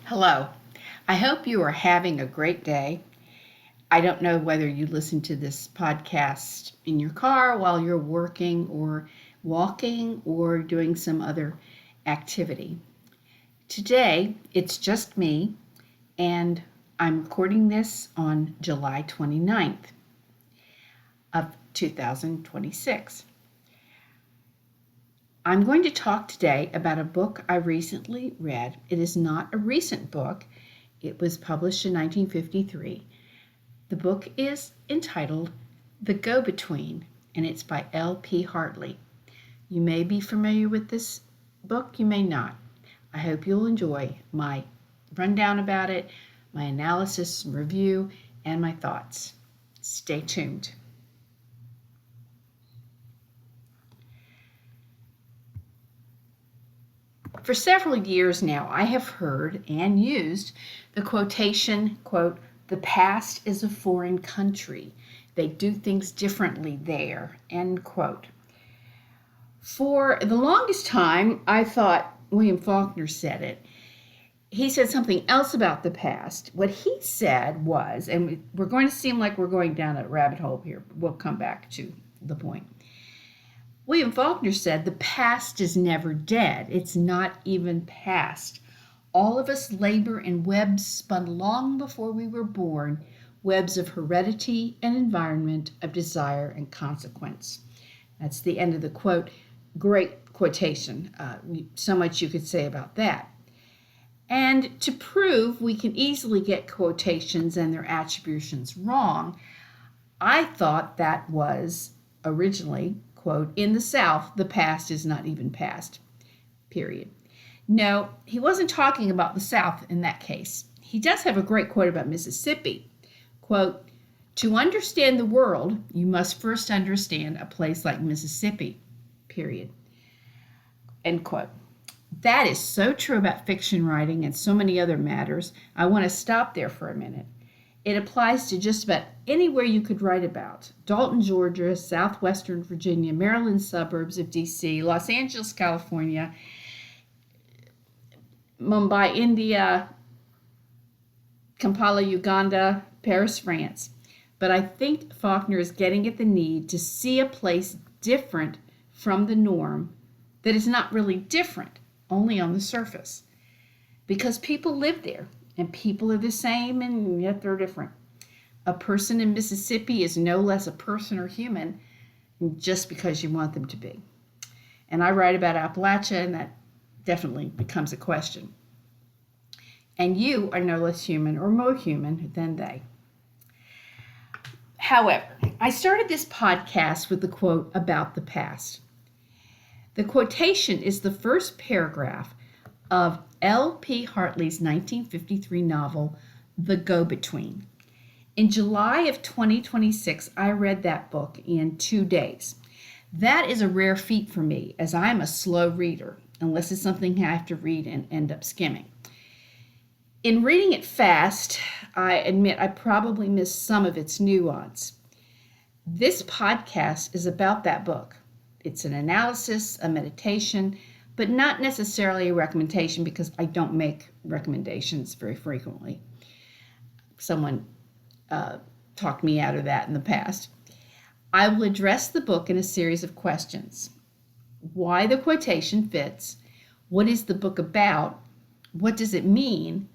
Hello. I hope you are having a great day. I don't know whether you listen to this podcast in your car while you're working or walking or doing some other activity. Today, it's just me, and I'm recording this on July 29th of 2026. I'm going to talk today about a book I recently read. It is not a recent book. It was published in 1953. The book is entitled The Go-Between, and it's by L.P. Hartley. You may be familiar with this book, you may not. I hope you'll enjoy my rundown about it, my analysis and review, and my thoughts. Stay tuned. For several years now, I have heard and used the quotation, quote, "The past is a foreign country. They do things differently there," end quote. For the longest time, I thought William Faulkner said it. He said something else about the past. What he said was, and we're going to seem like we're going down a rabbit hole here. We'll come back to the point. William Faulkner said, "The past is never dead. It's not even past. All of us labor in webs spun long before we were born, webs of heredity and environment, of desire and consequence." That's the end of the quote. Great quotation. So much you could say about that. And to prove we can easily get quotations and their attributions wrong, I thought that was originally, quote, "In the South, the past is not even past," period. No, he wasn't talking about the South in that case. He does have a great quote about Mississippi. Quote, "To understand the world, you must first understand a place like Mississippi," period. End quote. That is so true about fiction writing and so many other matters. I want to stop there for a minute. It applies to just about anywhere you could write about. Dalton, Georgia, southwestern Virginia, Maryland suburbs of D.C., Los Angeles, California, Mumbai, India, Kampala, Uganda, Paris, France. But I think Faulkner is getting at the need to see a place different from the norm that is not really different, only on the surface. Because people live there, and people are the same, and yet they're different. A person in Mississippi is no less a person or human just because you want them to be. And I write about Appalachia, and that definitely becomes a question. And you are no less human or more human than they. However, I started this podcast with the quote about the past. The quotation is the first paragraph of L.P. Hartley's 1953 novel, The Go-Between. In July of 2026, I read that book in 2 days. That is a rare feat for me, as I am a slow reader, unless it's something I have to read and end up skimming. In reading it fast, I admit I probably missed some of its nuance. This podcast is about that book. It's an analysis, a meditation, but not necessarily a recommendation because I don't make recommendations very frequently. Someone talked me out of that in the past. I will address the book in a series of questions. Why the quotation fits? What is the book about? What does it mean?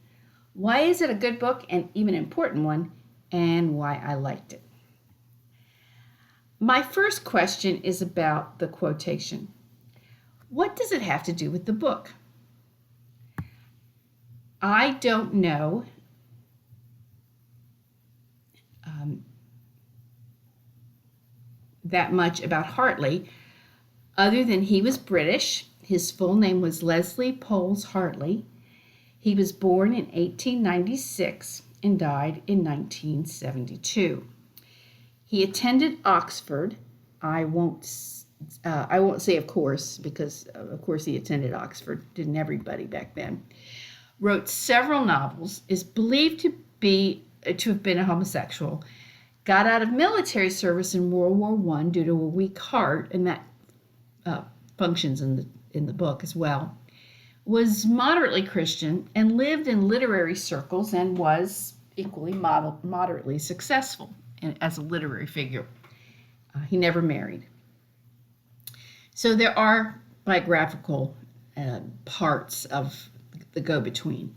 Why is it a good book and even an important one? And why I liked it. My first question is about the quotation. What does it have to do with the book? I don't know that much about Hartley, other than he was British. His full name was Leslie Poles Hartley. He was born in 1896 and died in 1972. He attended Oxford. I won't say of course, because of course he attended Oxford. Didn't everybody back then? Wrote several novels. Is believed to have been a homosexual. Got out of military service in World War I due to a weak heart, and that functions in the book as well. was moderately Christian and lived in literary circles and was equally moderately successful as a literary figure. He never married. So there are biographical parts of the go-between.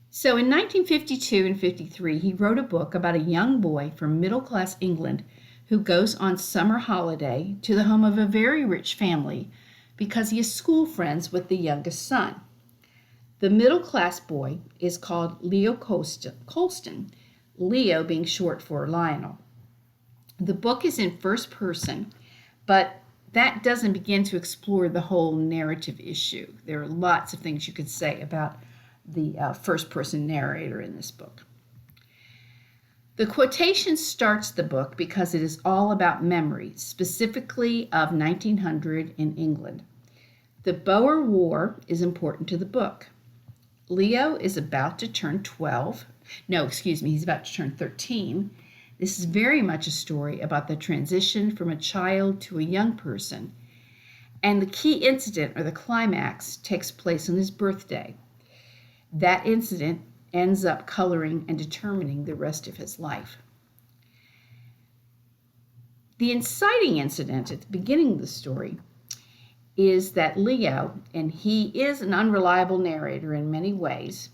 So in 1952 and 53, he wrote a book about a young boy from middle-class England who goes on summer holiday to the home of a very rich family because he is school friends with the youngest son. The middle-class boy is called Leo Colston, Leo being short for Lionel. The book is in first person, but that doesn't begin to explore the whole narrative issue. There are lots of things you could say about the first-person narrator in this book. The quotation starts the book because it is all about memory, specifically of 1900 in England. The Boer War is important to the book. Leo is about to turn he's about to turn 13. This is very much a story about the transition from a child to a young person. And the key incident, or the climax, takes place on his birthday. That incident ends up coloring and determining the rest of his life. The inciting incident at the beginning of the story is that Leo, and he is an unreliable narrator in many ways,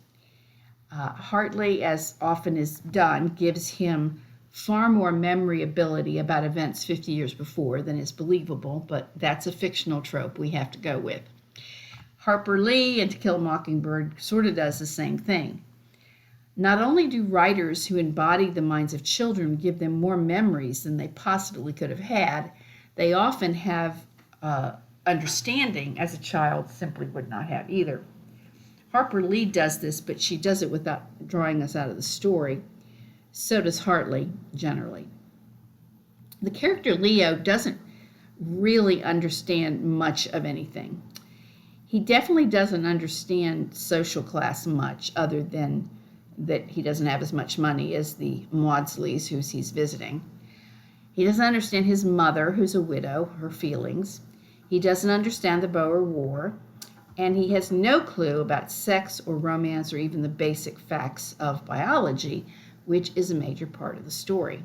Hartley, as often is done, gives him far more memory ability about events 50 years before than is believable, but that's a fictional trope we have to go with. Harper Lee in To Kill a Mockingbird sort of does the same thing. Not only do writers who embody the minds of children give them more memories than they possibly could have had, they often have understanding as a child simply would not have either. Harper Lee does this, but she does it without drawing us out of the story. So does Hartley, generally. The character Leo doesn't really understand much of anything. He definitely doesn't understand social class much, other than that he doesn't have as much money as the Maudsleys who he's visiting. He doesn't understand his mother, who's a widow, her feelings. He doesn't understand the Boer War, and he has no clue about sex or romance or even the basic facts of biology, which is a major part of the story.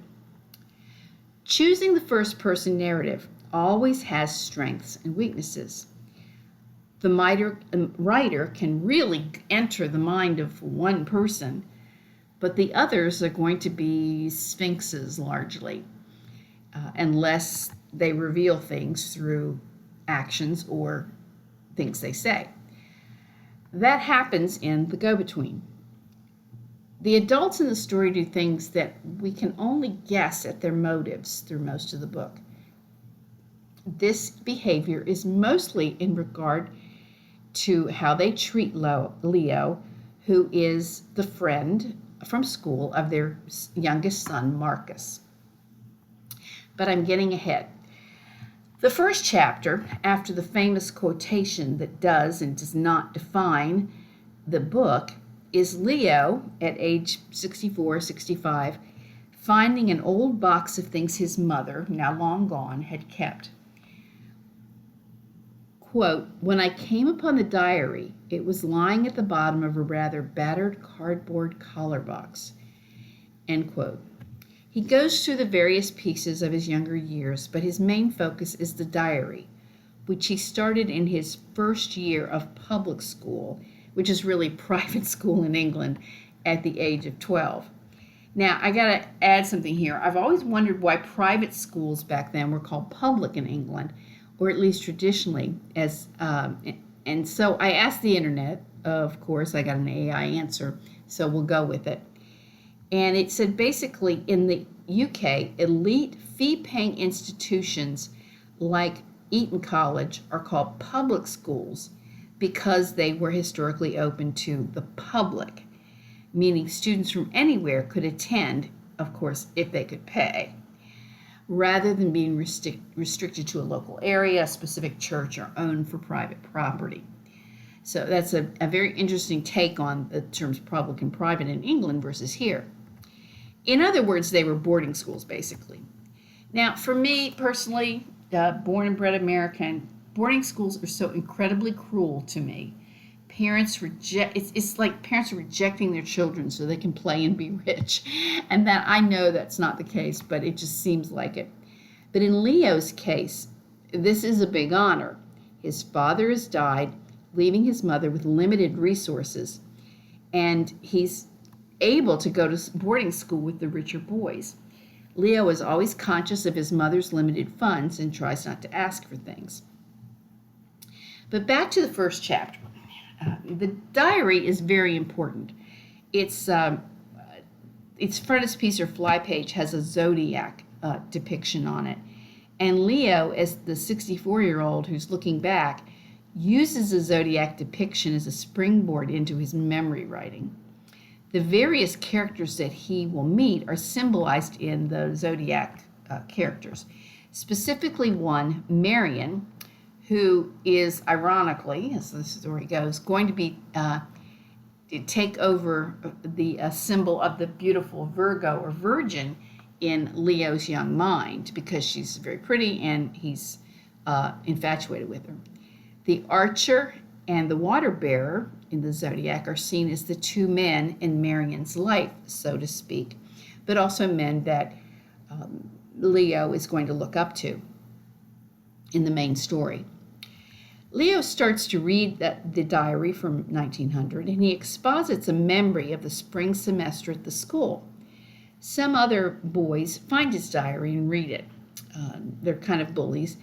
Choosing the first-person narrative always has strengths and weaknesses. The writer can really enter the mind of one person, but the others are going to be sphinxes largely, unless they reveal things through actions or things they say. That happens in the go-between. The adults in the story do things that we can only guess at their motives through most of the book. This behavior is mostly in regard to how they treat Leo, who is the friend from school of their youngest son, Marcus. But I'm getting ahead. The first chapter, after the famous quotation that does and does not define the book, is Leo, at age 64, 65, finding an old box of things his mother, now long gone, had kept. Quote, "When I came upon the diary, it was lying at the bottom of a rather battered cardboard collar box." End quote. He goes through the various pieces of his younger years, but his main focus is the diary, which he started in his first year of public school, which is really private school in England, at the age of 12. Now, I got to add something here. I've always wondered why private schools back then were called public in England, or at least traditionally. And so I asked the internet. Of course, I got an AI answer, so we'll go with it. And it said basically in the UK, elite fee-paying institutions like Eton College are called public schools because they were historically open to the public, meaning students from anywhere could attend, of course, if they could pay, rather than being restricted to a local area, a specific church, or owned for private property. So that's a very interesting take on the terms public and private in England versus here. In other words, they were boarding schools, basically. Now, for me personally, born and bred American, boarding schools are so incredibly cruel to me it's like parents are rejecting their children so they can play and be rich. And that, I know that's not the case, but it just seems like it. But in Leo's case, this is a big honor. His father has died, leaving his mother with limited resources, and he's able to go to boarding school with the richer boys. Leo is always conscious of his mother's limited funds and tries not to ask for things. But back to the first chapter. The diary is very important. Its frontispiece or fly page has a zodiac depiction on it. And Leo, as the 64-year-old who's looking back, uses the zodiac depiction as a springboard into his memory writing. The various characters that he will meet are symbolized in the zodiac characters. Specifically one, Marion, who is, ironically, as the story goes, going to be take over the symbol of the beautiful Virgo or Virgin in Leo's young mind, because she's very pretty and he's infatuated with her. The archer and the water bearer in the zodiac are seen as the two men in Marion's life, so to speak, but also men that Leo is going to look up to in the main story. Leo starts to read the diary from 1900, and he exposits a memory of the spring semester at the school. Some other boys find his diary and read it. They're kind of bullies,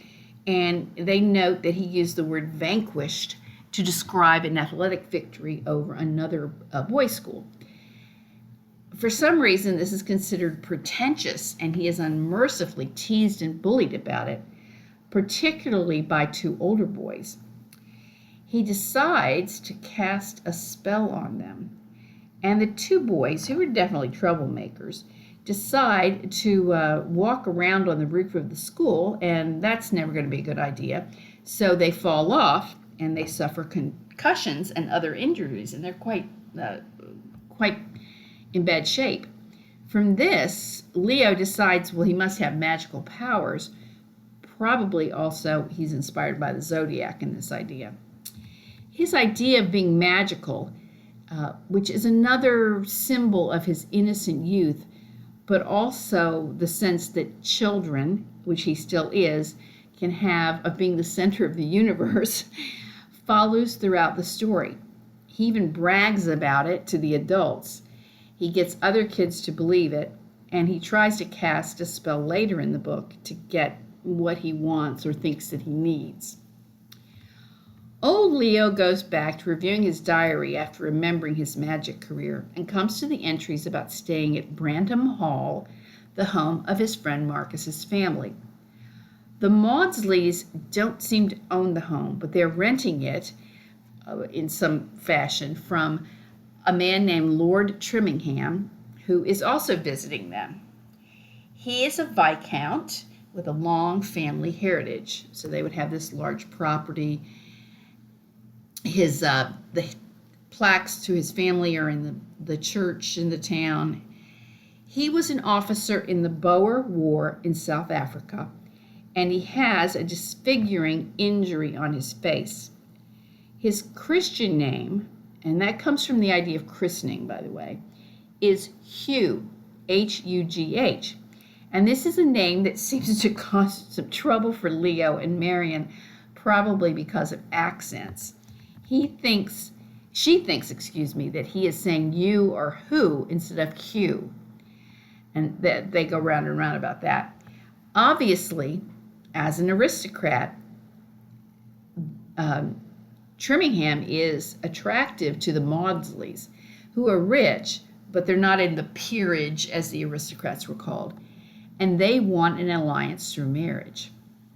and they note that he used the word vanquished to describe an athletic victory over another boys' school. For some reason, this is considered pretentious, and he is unmercifully teased and bullied about it, particularly by two older boys. He decides to cast a spell on them, and the two boys, who are definitely troublemakers, decide to walk around on the roof of the school, and that's never going to be a good idea. So they fall off, and they suffer concussions and other injuries, and they're quite in bad shape. From this, Leo decides, well, he must have magical powers. Probably also he's inspired by the zodiac in this idea. His idea of being magical, which is another symbol of his innocent youth, but also the sense that children, which he still is, can have of being the center of the universe, follows throughout the story. He even brags about it to the adults. He gets other kids to believe it, and he tries to cast a spell later in the book to get what he wants or thinks that he needs. Old Leo goes back to reviewing his diary after remembering his magic career and comes to the entries about staying at Branham Hall, the home of his friend Marcus's family. The Maudsleys don't seem to own the home, but they're renting it in some fashion from a man named Lord Trimmingham, who is also visiting them. He is a viscount with a long family heritage, so they would have this large property. The plaques to his family are in the church in the town. He was an officer in the Boer War in South Africa, and he has a disfiguring injury on his face. His Christian name, and that comes from the idea of christening, by the way, is Hugh, H-U-G-H. And this is a name that seems to cause some trouble for Leo and Marion, probably because of accents. She thinks, that he is saying you or who instead of Hugh. And that they go round and round about that. Obviously, as an aristocrat, Trimmingham is attractive to the Maudsleys, who are rich, but they're not in the peerage as the aristocrats were called, and they want an alliance through marriage.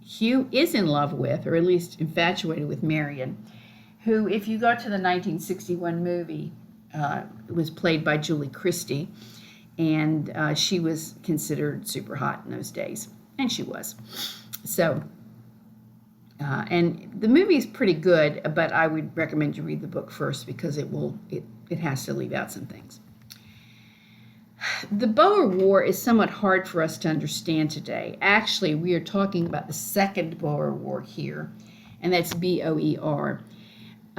Hugh is in love with, or at least infatuated with, Marion, who, if you go to the 1961 movie, was played by Julie Christie, and she was considered super hot in those days, and she was. So, and the movie is pretty good, but I would recommend you read the book first because it has to leave out some things. The Boer War is somewhat hard for us to understand today. Actually, we are talking about the Second Boer War here, and that's B-O-E-R.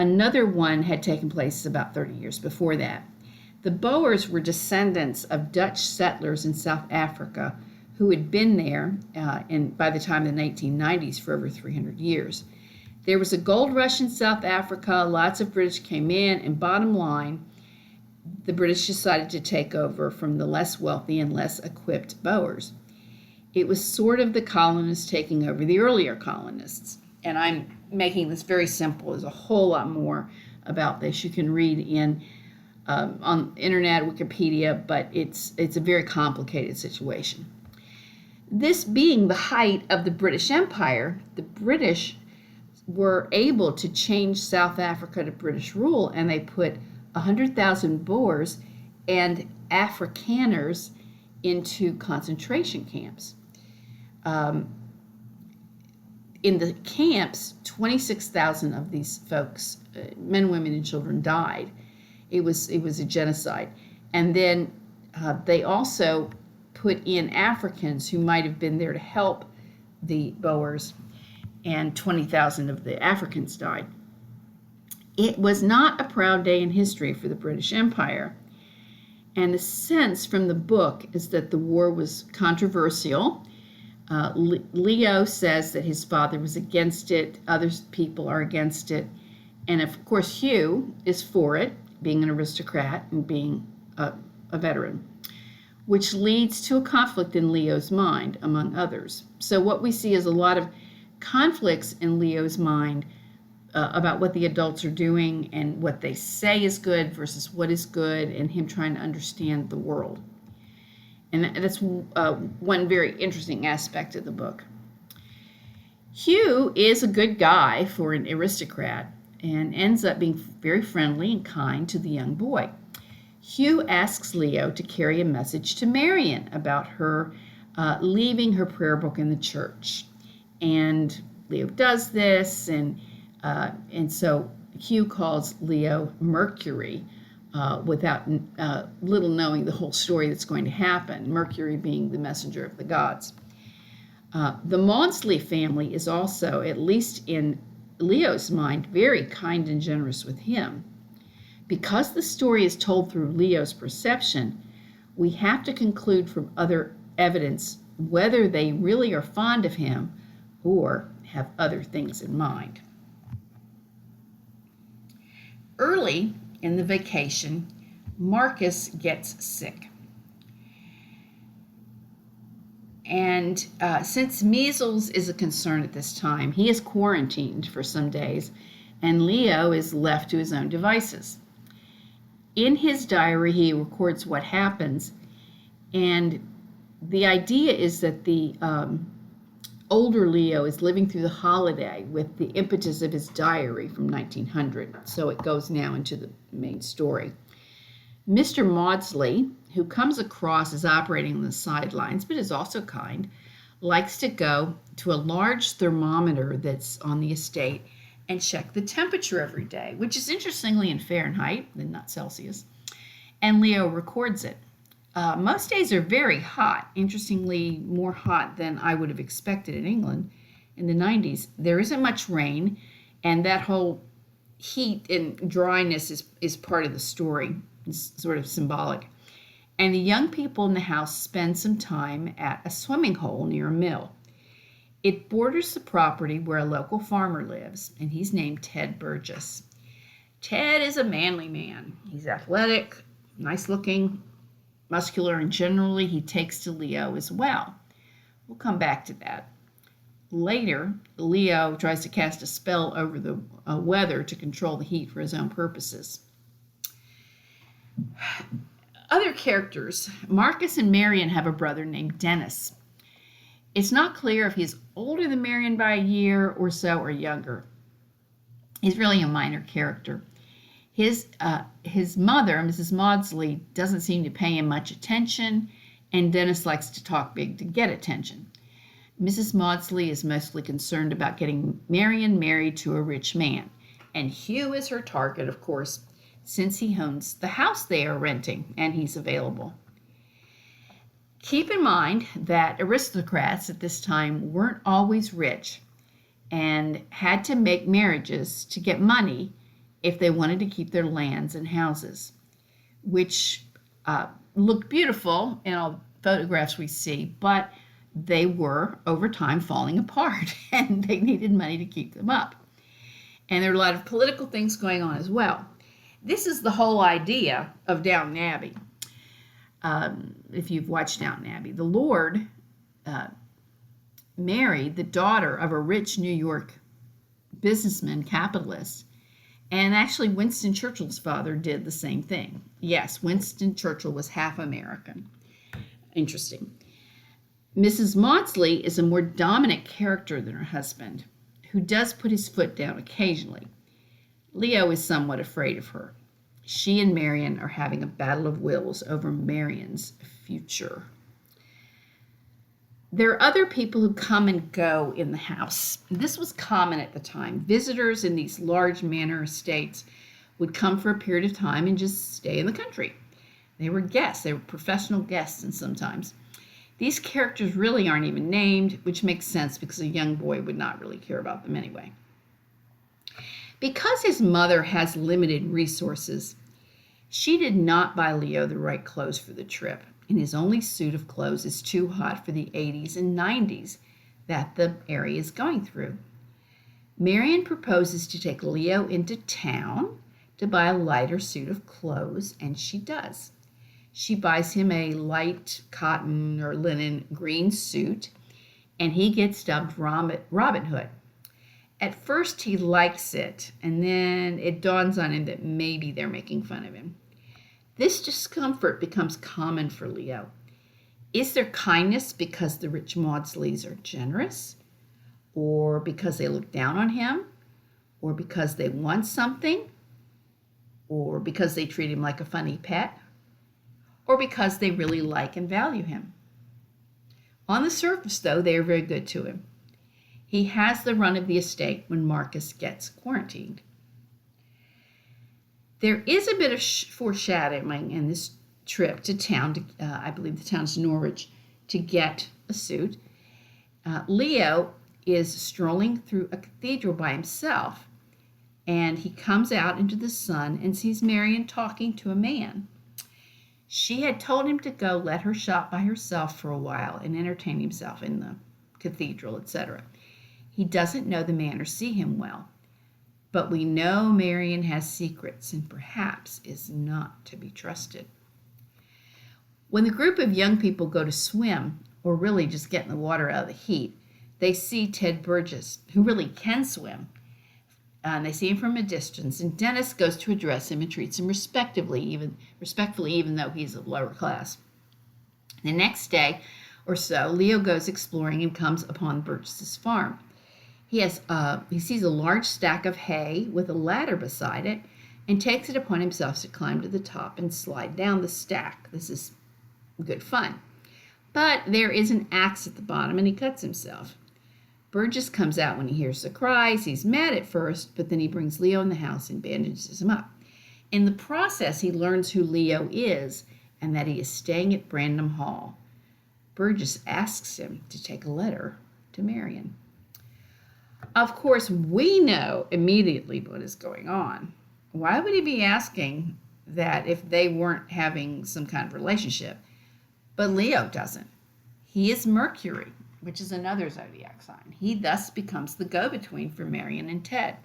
Another one had taken place about 30 years before that. The Boers were descendants of Dutch settlers in South Africa who had been there by the time of the 1890s for over 300 years. There was a gold rush in South Africa, lots of British came in, and bottom line, the British decided to take over from the less wealthy and less equipped Boers. It was sort of the colonists taking over the earlier colonists. And I'm making this very simple. There's a whole lot more about this you can read on internet, Wikipedia, but it's a very complicated situation. This being the height of the British Empire, the British were able to change South Africa to British rule, and they put 100,000 Boers and Afrikaners into concentration camps. In the camps, 26,000 of these folks, men, women, and children, died. It was a genocide. And then they also put in Africans who might have been there to help the Boers, and 20,000 of the Africans died. It was not a proud day in history for the British Empire. And the sense from the book is that the war was controversial. Leo says that his father was against it. Other people are against it. And of course, Hugh is for it, being an aristocrat and being a veteran, which leads to a conflict in Leo's mind, among others. So what we see is a lot of conflicts in Leo's mind about what the adults are doing and what they say is good versus what is good, and him trying to understand the world. And that's one very interesting aspect of the book. Hugh is a good guy for an aristocrat and ends up being very friendly and kind to the young boy. Hugh asks Leo to carry a message to Marion about her leaving her prayer book in the church. And Leo does this, and so Hugh calls Leo Mercury, without little knowing the whole story that's going to happen, Mercury being the messenger of the gods. The Maudsley family is also, at least in Leo's mind, very kind and generous with him. Because the story is told through Leo's perception, we have to conclude from other evidence whether they really are fond of him or have other things in mind. Early in the vacation, Marcus gets sick. And since measles is a concern at this time, he is quarantined for some days, and Leo is left to his own devices. In his diary, he records what happens, and the idea is that the older Leo is living through the holiday with the impetus of his diary from 1900, so it goes now into the main story. Mr. Maudsley, who comes across as operating on the sidelines but is also kind, likes to go to a large thermometer that's on the estate and check the temperature every day, which is interestingly in Fahrenheit and not Celsius, and Leo records it. Most days are very hot, interestingly more hot than I would have expected in England in the 90s. There isn't much rain, and that whole heat and dryness is part of the story. It's sort of symbolic. And the young people in the house spend some time at a swimming hole near a mill. It borders the property where a local farmer lives, and he's named Ted Burgess. Ted is a manly man. He's athletic, nice-looking, muscular, and generally he takes to Leo as well. We'll come back to that. Later, Leo tries to cast a spell over the weather to control the heat for his own purposes. Other characters. Marcus and Marion have a brother named Dennis. It's not clear if he's older than Marion by a year or so or younger. He's really a minor character. His mother, Mrs. Maudsley, doesn't seem to pay him much attention, and Dennis likes to talk big to get attention. Mrs. Maudsley is mostly concerned about getting Marion married to a rich man, and Hugh is her target, of course, since he owns the house they are renting and he's available. Keep in mind that aristocrats at this time weren't always rich and had to make marriages to get money if they wanted to keep their lands and houses, which looked beautiful in all photographs we see, but they were over time falling apart and they needed money to keep them up. And there are a lot of political things going on as well. This is the whole idea of Downton Abbey. If you've watched Downton Abbey, the Lord married the daughter of a rich New York businessman, capitalist, and actually Winston Churchill's father did the same thing. Yes, Winston Churchill was half American. Interesting. Mrs. Maudsley is a more dominant character than her husband, who does put his foot down occasionally. Leo is somewhat afraid of her. She and Marian are having a battle of wills over Marian's future. There are other people who come and go in the house. This was common at the time. Visitors in these large manor estates would come for a period of time and just stay in the country. They were guests. They were professional guests, and sometimes these characters really aren't even named, which makes sense because a young boy would not really care about them anyway. Because his mother has limited resources, she did not buy Leo the right clothes for the trip, and his only suit of clothes is too hot for the 80s and 90s that the area is going through. Marian proposes to take Leo into town to buy a lighter suit of clothes, and she does. She buys him a light cotton or linen green suit, and he gets dubbed Robin Hood. At first, he likes it, and then it dawns on him that maybe they're making fun of him. This discomfort becomes common for Leo. Is there kindness because the rich Maudsleys are generous? Or because they look down on him? Or because they want something? Or because they treat him like a funny pet? Or because they really like and value him? On the surface, though, they are very good to him. He has the run of the estate when Marcus gets quarantined. There is a bit of foreshadowing in this trip to town, I believe the town's Norwich, to get a suit. Leo is strolling through a cathedral by himself, and he comes out into the sun and sees Marian talking to a man. She had told him to go let her shop by herself for a while and entertain himself in the cathedral, etc. He doesn't know the man or see him well, but we know Marian has secrets and perhaps is not to be trusted. When the group of young people go to swim, or really just get in the water out of the heat, they see Ted Burgess, who really can swim, and they see him from a distance, and Dennis goes to address him and treats him respectfully, even though he's of lower class. The next day or so, Leo goes exploring and comes upon Burgess's farm. He sees a large stack of hay with a ladder beside it and takes it upon himself to climb to the top and slide down the stack. This is good fun. But there is an axe at the bottom and he cuts himself. Burgess comes out when he hears the cries. He's mad at first, but then he brings Leo in the house and bandages him up. In the process, he learns who Leo is and that he is staying at Brandon Hall. Burgess asks him to take a letter to Marian. Of course, we know immediately what is going on. Why would he be asking that if they weren't having some kind of relationship? But Leo doesn't. He is Mercury, which is another zodiac sign. He thus becomes the go-between for Marian and Ted.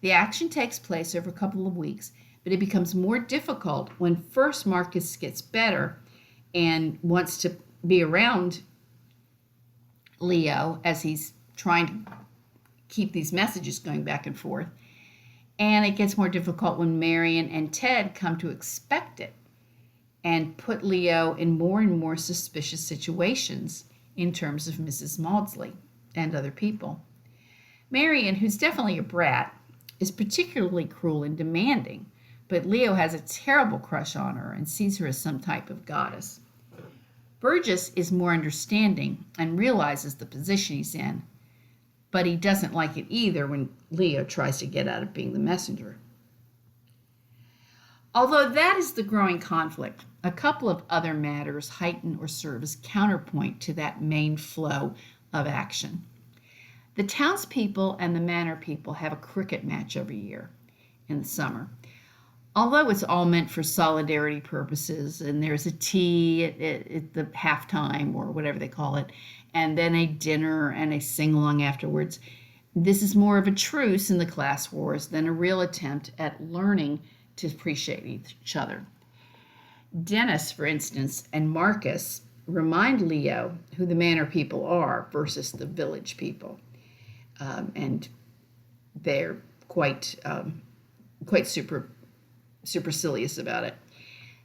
The action takes place over a couple of weeks, but it becomes more difficult when first Marcus gets better and wants to be around Leo as he's trying to keep these messages going back and forth. And it gets more difficult when Marian and Ted come to expect it and put Leo in more and more suspicious situations in terms of Mrs. Maudsley and other people. Marian, who's definitely a brat, is particularly cruel and demanding, but Leo has a terrible crush on her and sees her as some type of goddess. Burgess is more understanding and realizes the position he's in, but he doesn't like it either when Leo tries to get out of being the messenger. Although that is the growing conflict, a couple of other matters heighten or serve as counterpoint to that main flow of action. The townspeople and the manor people have a cricket match every year, in the summer. Although it's all meant for solidarity purposes, and there's a tea at the halftime or whatever they call it, and then a dinner and a sing-along afterwards, this is more of a truce in the class wars than a real attempt at learning to appreciate each other. Dennis, for instance, and Marcus remind Leo who the manor people are versus the village people, and they're quite supercilious about it.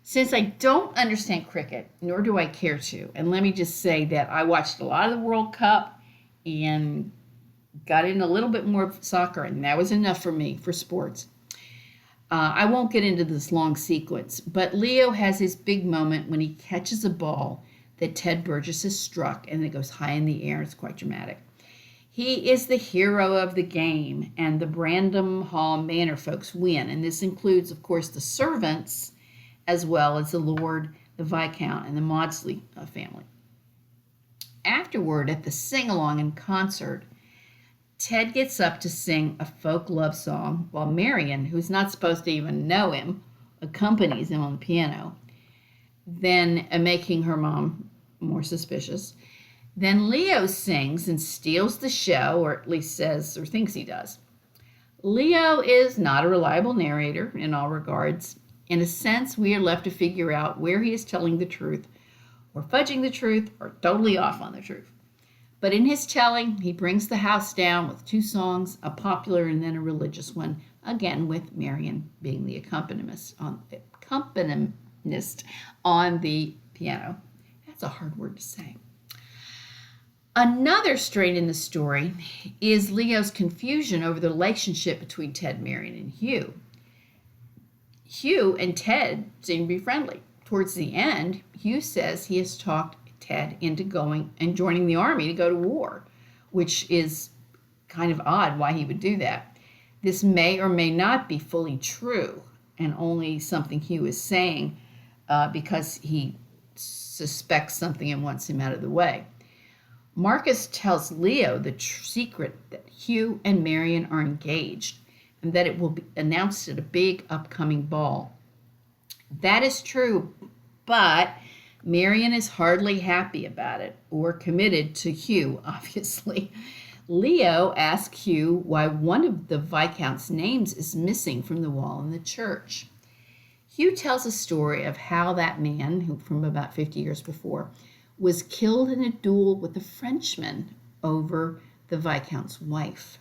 Since I don't understand cricket, nor do I care to, and let me just say that I watched a lot of the World Cup and got in a little bit more of soccer, and that was enough for me for sports. I won't get into this long sequence, but Leo has his big moment when he catches a ball that Ted Burgess has struck, and it goes high in the air. It's quite dramatic. He is the hero of the game, and the Brandon Hall Manor folks win, and this includes, of course, the servants, as well as the Lord, the Viscount, and the Maudsley family. Afterward, at the sing-along and concert, Ted gets up to sing a folk love song while Marion, who's not supposed to even know him, accompanies him on the piano, then making her mom more suspicious. Then Leo sings and steals the show, or at least says or thinks he does. Leo is not a reliable narrator in all regards. In a sense, we are left to figure out where he is telling the truth, or fudging the truth, or totally off on the truth. But in his telling, he brings the house down with 2 songs, a popular and then a religious one, again with Marion being the accompanist on the piano. That's a hard word to say. Another strain in the story is Leo's confusion over the relationship between Ted, Marion, and Hugh. Hugh and Ted seem to be friendly. Towards the end, Hugh says he has talked Ted into going and joining the army to go to war, which is kind of odd why he would do that. This may or may not be fully true, and only something Hugh is saying because he suspects something and wants him out of the way. Marcus tells Leo the secret that Hugh and Marion are engaged and that it will be announced at a big upcoming ball. That is true, but Marion is hardly happy about it or committed to Hugh, obviously. Leo asks Hugh why one of the Viscount's names is missing from the wall in the church. Hugh tells a story of how that man, who from about 50 years before, was killed in a duel with a Frenchman over the Viscount's wife.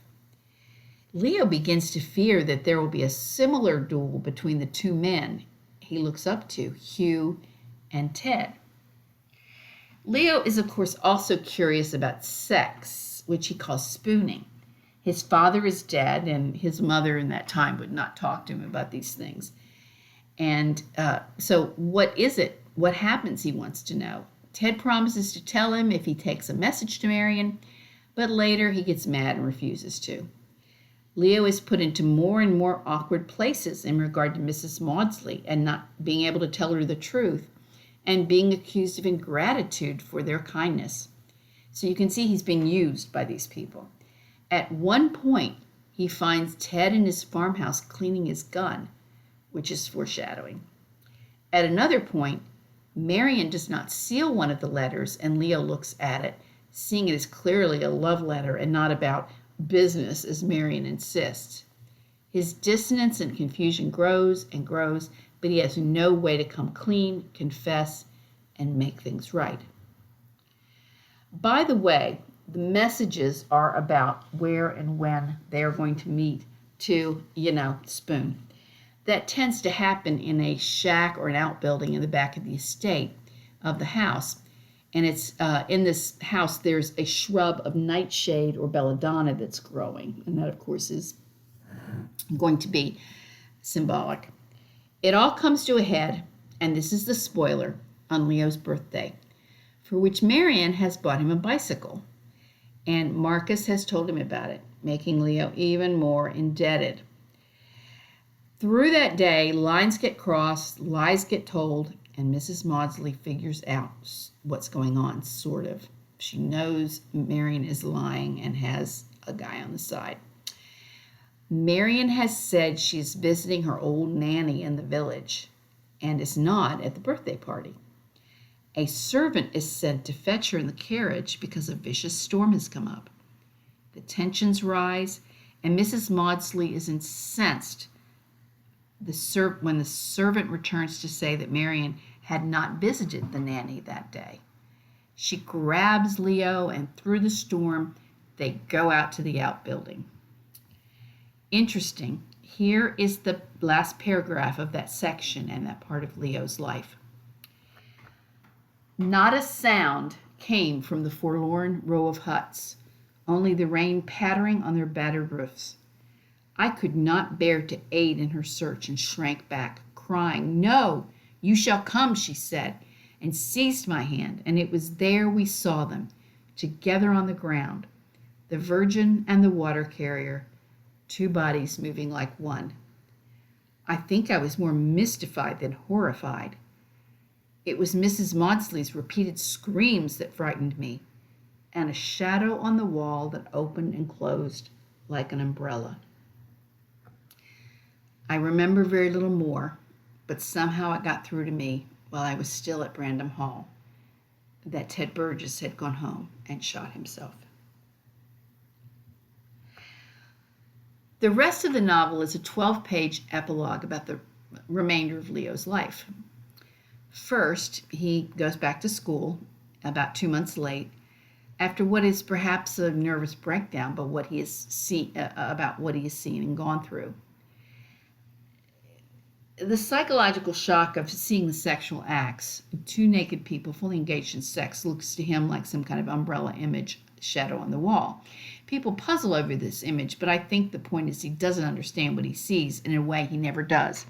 Leo begins to fear that there will be a similar duel between the 2 men he looks up to, Hugh and Ted. Leo is, of course, also curious about sex, which he calls spooning. His father is dead, and his mother in that time would not talk to him about these things. And so what is it? What happens, he wants to know. Ted promises to tell him if he takes a message to Marion, but later he gets mad and refuses to. Leo is put into more and more awkward places in regard to Mrs. Maudsley and not being able to tell her the truth and being accused of ingratitude for their kindness. So you can see he's being used by these people. At one point, he finds Ted in his farmhouse cleaning his gun, which is foreshadowing. At another point, Marion does not seal one of the letters, and Leo looks at it, seeing it as clearly a love letter and not about business, as Marion insists. His dissonance and confusion grows and grows, but he has no way to come clean, confess, and make things right. By the way, the messages are about where and when they are going to meet to, spoon. That tends to happen in a shack or an outbuilding in the back of the estate of the house. And it's in this house, there's a shrub of nightshade or belladonna that's growing. And that, of course, is going to be symbolic. It all comes to a head, and this is the spoiler, on Leo's birthday, for which Marion has bought him a bicycle. And Marcus has told him about it, making Leo even more indebted. Through that day, lines get crossed, lies get told, and Mrs. Maudsley figures out what's going on, sort of. She knows Marion is lying and has a guy on the side. Marian has said she is visiting her old nanny in the village and is not at the birthday party. A servant is sent to fetch her in the carriage because a vicious storm has come up. The tensions rise, and Mrs. Maudsley is incensed when the servant returns to say that Marian had not visited the nanny that day. She grabs Leo, and through the storm, they go out to the outbuilding. Interesting, here is the last paragraph of that section and that part of Leo's life. Not a sound came from the forlorn row of huts, only the rain pattering on their battered roofs. I could not bear to aid in her search and shrank back, crying, "No, you shall come," she said, and seized my hand, and it was there we saw them, together on the ground, the Virgin and the water carrier, 2 bodies moving like one. I think I was more mystified than horrified. It was Mrs. Maudsley's repeated screams that frightened me, and a shadow on the wall that opened and closed like an umbrella. I remember very little more, but somehow it got through to me while I was still at Brandon Hall that Ted Burgess had gone home and shot himself. The rest of the novel is a 12-page epilogue about the remainder of Leo's life. First, he goes back to school about 2 months late, after what is perhaps a nervous breakdown, but what he has seen about what he has seen and gone through. The psychological shock of seeing the sexual acts of 2 naked people fully engaged in sex looks to him like some kind of umbrella image shadow on the wall. People puzzle over this image, but I think the point is he doesn't understand what he sees in a way he never does.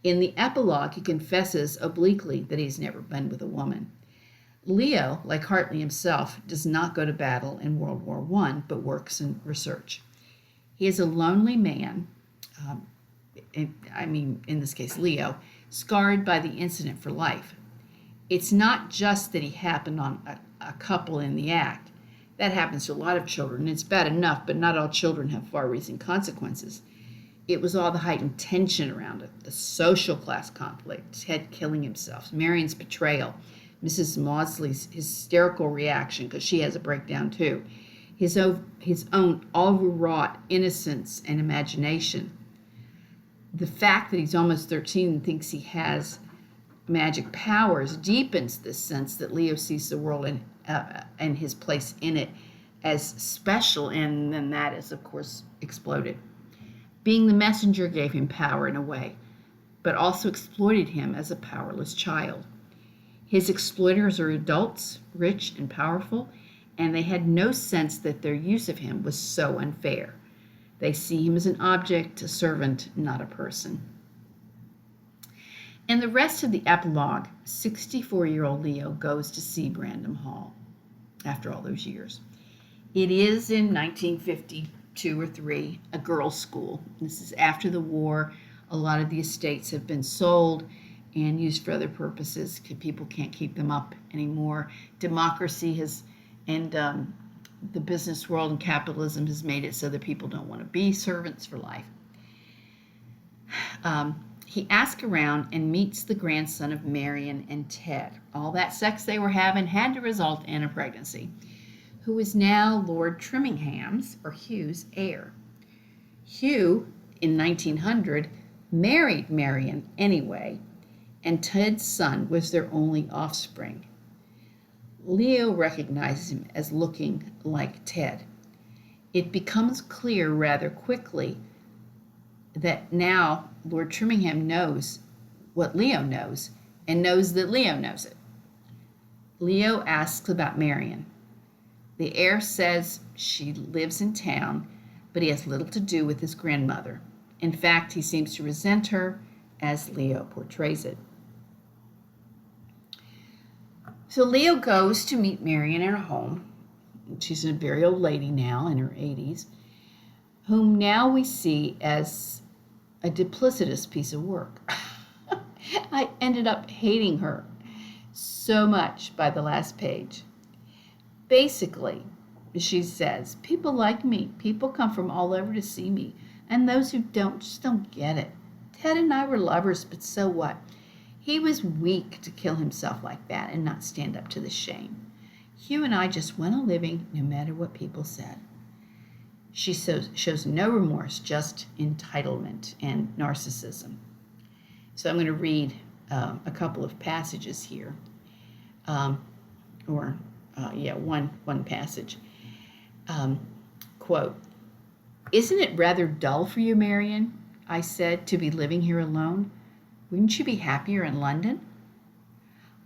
In the epilogue, he confesses obliquely that he's never been with a woman. Leo, like Hartley himself, does not go to battle in World War I, but works in research. He is a lonely man, in this case Leo, scarred by the incident for life. It's not just that he happened on a couple in the act. That happens to a lot of children. It's bad enough, but not all children have far-reaching consequences. It was all the heightened tension around it, the social class conflict, Ted killing himself, Marian's betrayal, Mrs. Maudsley's hysterical reaction because she has a breakdown too, his own overwrought innocence and imagination. The fact that he's almost 13 and thinks he has magic powers deepens this sense that Leo sees the world and his place in it as special, and then that is, of course, exploded. Being the messenger gave him power in a way, but also exploited him as a powerless child. His exploiters are adults, rich and powerful, and they had no sense that their use of him was so unfair. They see him as an object, a servant, not a person. In the rest of the epilogue, 64-year-old Leo goes to see Brandon Hall after all those years. It is in 1952 or 3, a girls' school. This is after the war. A lot of the estates have been sold and used for other purposes because people can't keep them up anymore. Democracy and the business world and capitalism has made it so that people don't want to be servants for life. He asks around and meets the grandson of Marian and Ted. All that sex they were having had to result in a pregnancy, who is now Lord Trimmingham's, or Hugh's, heir. Hugh, in 1900, married Marian anyway, and Ted's son was their only offspring. Leo recognizes him as looking like Ted. It becomes clear rather quickly that now Lord Trimmingham knows what Leo knows and knows that Leo knows it. Leo asks about Marian. The heir says she lives in town, but he has little to do with his grandmother. In fact, he seems to resent her, as Leo portrays it. So Leo goes to meet Marian in her home. She's a very old lady now, in her 80s, whom now we see as a duplicitous piece of work. I ended up hating her so much by the last page. Basically, she says, people like me. People come from all over to see me, And those who don't just don't get it. Ted and I were lovers, but so what? He was weak to kill himself like that and not stand up to the shame. Hugh and I just went on living no matter what people said. She shows no remorse, just entitlement and narcissism. So I'm going to read a couple of passages here, one passage. Quote, "Isn't it rather dull for you, Marion," I said, "to be living here alone? Wouldn't you be happier in London?"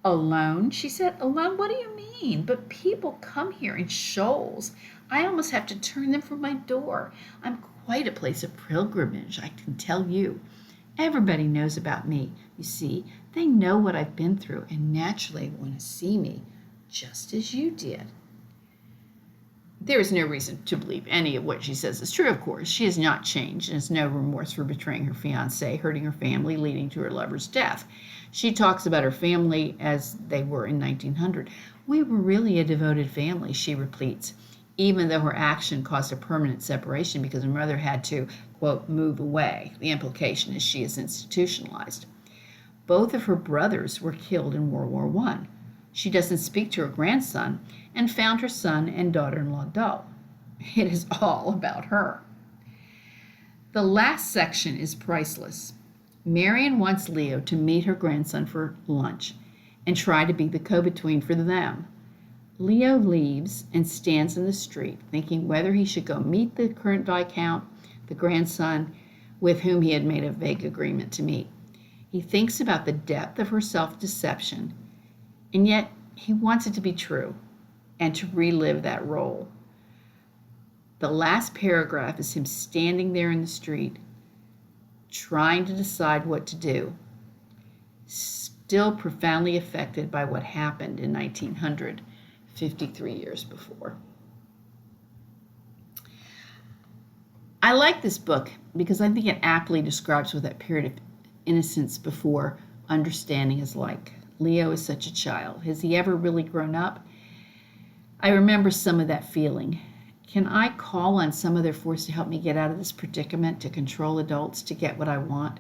"Alone?" she said. "Alone? What do you mean? But people come here in shoals. I almost have to turn them from my door. I'm quite a place of pilgrimage, I can tell you. Everybody knows about me. You see, they know what I've been through, and naturally want to see me, just as you did." There is no reason to believe any of what she says is true, of course. She has not changed and has no remorse for betraying her fiancé, hurting her family, leading to her lover's death. She talks about her family as they were in 1900. "We were really a devoted family," she repeats, even though her action caused a permanent separation because her mother had to, quote, "move away." The implication is she is institutionalized. Both of her brothers were killed in World War I. She doesn't speak to her grandson and found her son and daughter-in-law dull. It is all about her. The last section is priceless. Marion wants Leo to meet her grandson for lunch and try to be the go-between for them. Leo leaves and stands in the street, thinking whether he should go meet the current Viscount, the grandson, with whom he had made a vague agreement to meet. He thinks about the depth of her self-deception, and yet he wants it to be true and to relive that role. The last paragraph is him standing there in the street, trying to decide what to do, still profoundly affected by what happened in 1900, 53 years before. I like this book because I think it aptly describes what that period of innocence before understanding is like. Leo is such a child. Has he ever really grown up? I remember some of that feeling. Can I call on some other force to help me get out of this predicament, to control adults, to get what I want?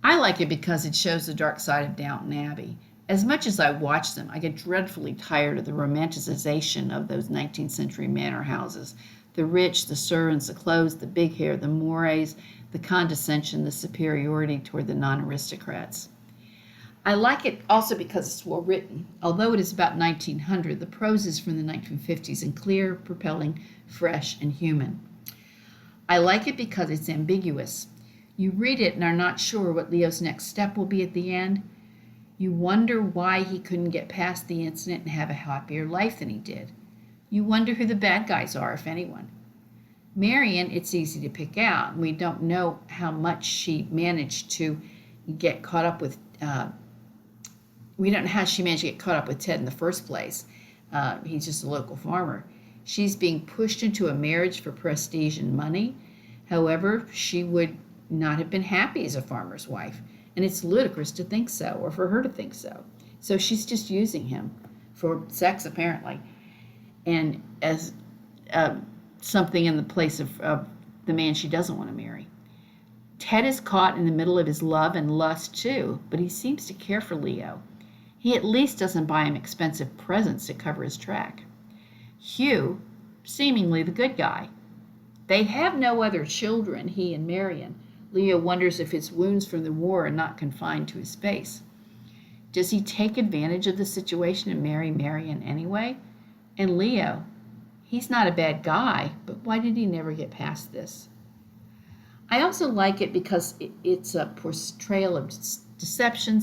I like it because it shows the dark side of Downton Abbey. As much as I watch them, I get dreadfully tired of the romanticization of those 19th century manor houses. The rich, the servants, the clothes, the big hair, the mores, the condescension, the superiority toward the non-aristocrats. I like it also because it's well written. Although it is about 1900, the prose is from the 1950s and clear, propelling, fresh, and human. I like it because it's ambiguous. You read it and are not sure what Leo's next step will be at the end. You wonder why he couldn't get past the incident and have a happier life than he did. You wonder who the bad guys are, if anyone. Marion, it's easy to pick out. We don't know how much she managed to get caught up with we don't know how she managed to get caught up with Ted in the first place. He's just a local farmer. She's being pushed into a marriage for prestige and money. However, she would not have been happy as a farmer's wife, and it's ludicrous to think so, or for her to think so. So she's just using him for sex, apparently, and as something in the place of the man she doesn't want to marry. Ted is caught in the middle of his love and lust too, but he seems to care for Leo. He at least doesn't buy him expensive presents to cover his track. Hugh, seemingly the good guy. They have no other children, he and Marion. Leo wonders if his wounds from the war are not confined to his face. Does he take advantage of the situation and marry Marion anyway? And Leo, he's not a bad guy, but why did he never get past this? I also like it because it's a portrayal of deception,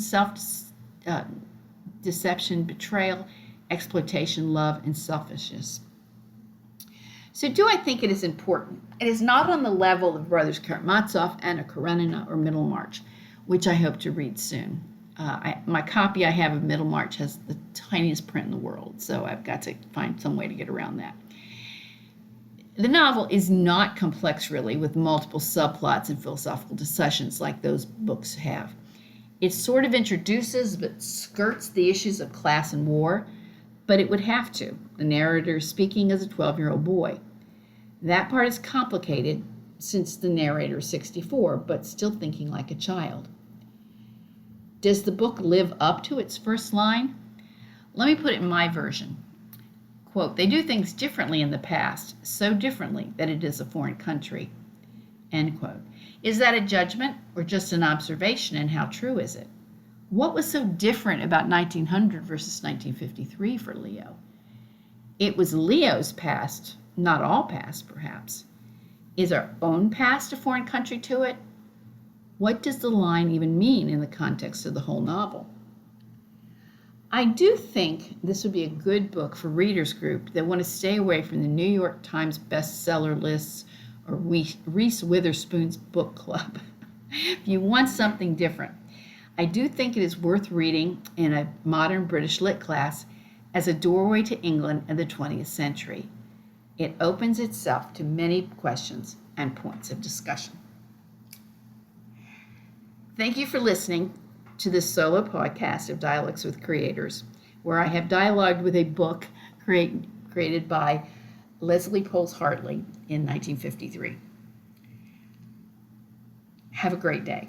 deception, betrayal, exploitation, love, and selfishness. So do I think it is important? It is not on the level of Brothers Karamazov, Anna Karenina, or Middlemarch, which I hope to read soon. My copy I have of Middlemarch has the tiniest print in the world, so I've got to find some way to get around that. The novel is not complex, really, with multiple subplots and philosophical discussions like those books have. It sort of introduces but skirts the issues of class and war, but it would have to. The narrator is speaking as a 12-year-old boy. That part is complicated, since the narrator is 64, but still thinking like a child. Does the book live up to its first line? Let me put it in my version. Quote, they do things differently in the past, so differently that it is a foreign country. End quote. Is that a judgment or just an observation, and how true is it? What was so different about 1900 versus 1953 for Leo? It was Leo's past, not all past, perhaps. Is our own past a foreign country to it? What does the line even mean in the context of the whole novel? I do think this would be a good book for readers group that want to stay away from the New York Times bestseller lists or Reese Witherspoon's book club. If you want something different, I do think it is worth reading in a modern British lit class as a doorway to England in the 20th century. It opens itself to many questions and points of discussion. Thank you for listening to this solo podcast of Dialogues with Creators, where I have dialogued with a book created by Leslie Poles Hartley in 1953. Have a great day.